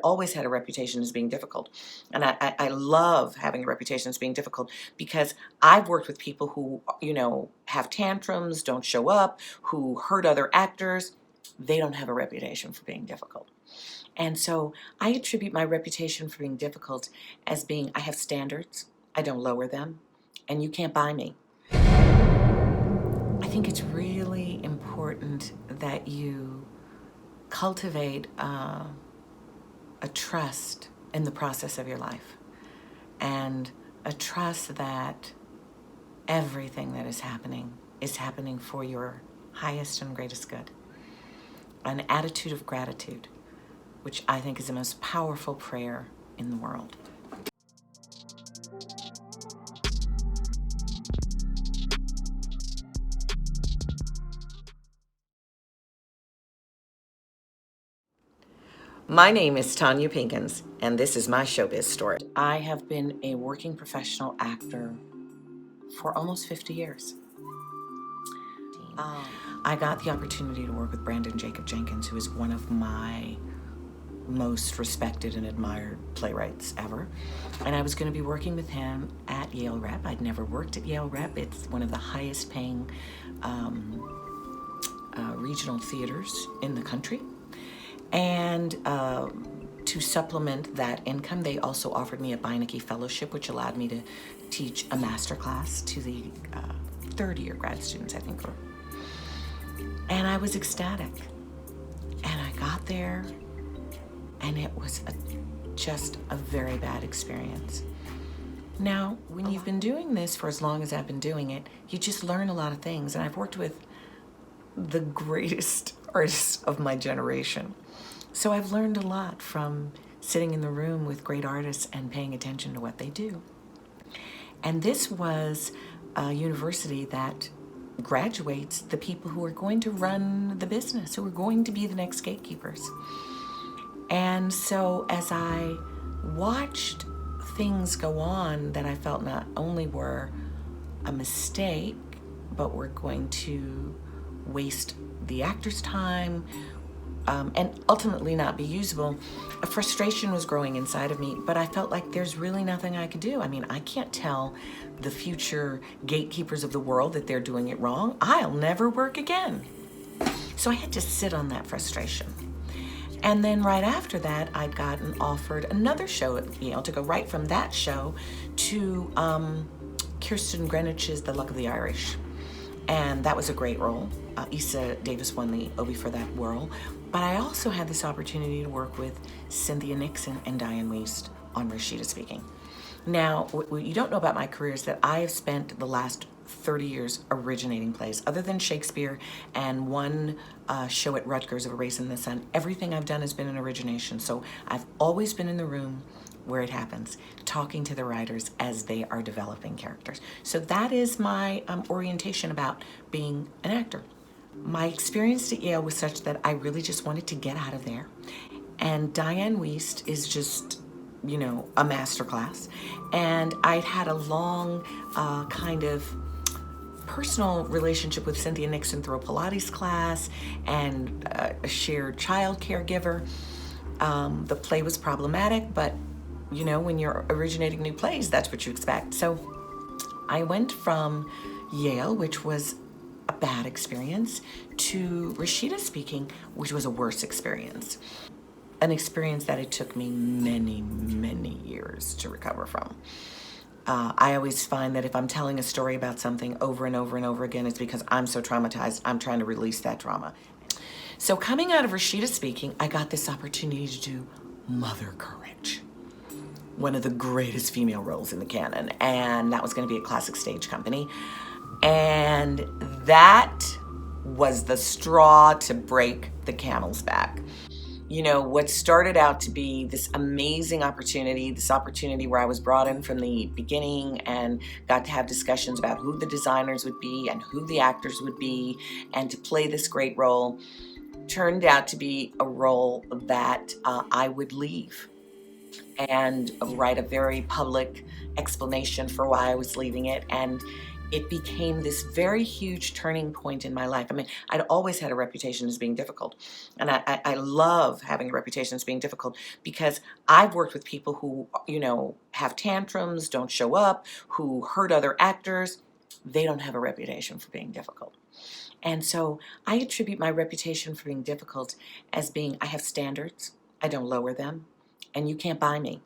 always had a reputation as being difficult. And I love having a reputation as being difficult because I've worked with people who, have tantrums, don't show up, who hurt other actors. They don't have a reputation for being difficult. And so I attribute my reputation for being difficult as being, I have standards, I don't lower them, and you can't buy me. I think it's really important that you cultivate a trust in the process of your life, and a trust that everything that is happening for your highest and greatest good. An attitude of gratitude, which I think is the most powerful prayer in the world. My name is Tonya Pinkins, and this is my showbiz story. I have been a working professional actor for almost 50 years. I got the opportunity to work with Brandon Jacob Jenkins, who is one of my most respected and admired playwrights ever. And I was going to be working with him at Yale Rep. I'd never worked at Yale Rep. It's one of the highest paying regional theaters in the country. And to supplement that income, they also offered me a Beinecke Fellowship, which allowed me to teach a master class to the third-year grad students, I think. And I was ecstatic. And I got there, and it was just a very bad experience. Now, when you've been doing this for as long as I've been doing it, you just learn a lot of things. And I've worked with the greatest artists of my generation. So I've learned a lot from sitting in the room with great artists and paying attention to what they do. And this was a university that graduates the people who are going to run the business, who are going to be the next gatekeepers. And so as I watched things go on that I felt not only were a mistake, but were going to waste the actor's time, and ultimately not be usable, a frustration was growing inside of me, but I felt like there's really nothing I could do. I mean, I can't tell the future gatekeepers of the world that they're doing it wrong. I'll never work again. So I had to sit on that frustration. And then right after that, I'd gotten offered another show at Yale to go right from that show to Kirsten Greenwich's The Luck of the Irish. And that was a great role. Issa Davis won the Obie for that role. But I also had this opportunity to work with Cynthia Nixon and Diane Wiest on Rashida Speaking. Now, what you don't know about my career is that I have spent the last 30 years originating plays. Other than Shakespeare and one show at Rutgers of A Race in the Sun, everything I've done has been an origination. So I've always been in the room where it happens, talking to the writers as they are developing characters. So that is my orientation about being an actor. My experience at Yale was such that I really just wanted to get out of there. And Diane Wiest is just, a masterclass. And I'd had a long kind of personal relationship with Cynthia Nixon through a Pilates class and a shared child caregiver. The play was problematic, but when you're originating new plays, that's what you expect. So I went from Yale, which was a bad experience, to Rashida Speaking, which was a worse experience. An experience that it took me many, many years to recover from. I always find that if I'm telling a story about something over and over and over again, it's because I'm so traumatized, I'm trying to release that trauma. So coming out of Rashida Speaking, I got this opportunity to do Mother Courage, one of the greatest female roles in the canon, and that was going to be a Classic Stage Company. And that was the straw to break the camel's back. What started out to be this amazing opportunity, where I was brought in from the beginning and got to have discussions about who the designers would be and who the actors would be, and to play this great role, turned out to be a role that I would leave and write a very public explanation for why I was leaving it. And it became this very huge turning point in my life. I mean, I'd always had a reputation as being difficult. And I love having a reputation as being difficult because I've worked with people who, have tantrums, don't show up, who hurt other actors. They don't have a reputation for being difficult. And so I attribute my reputation for being difficult as being, I have standards, I don't lower them, and you can't buy me.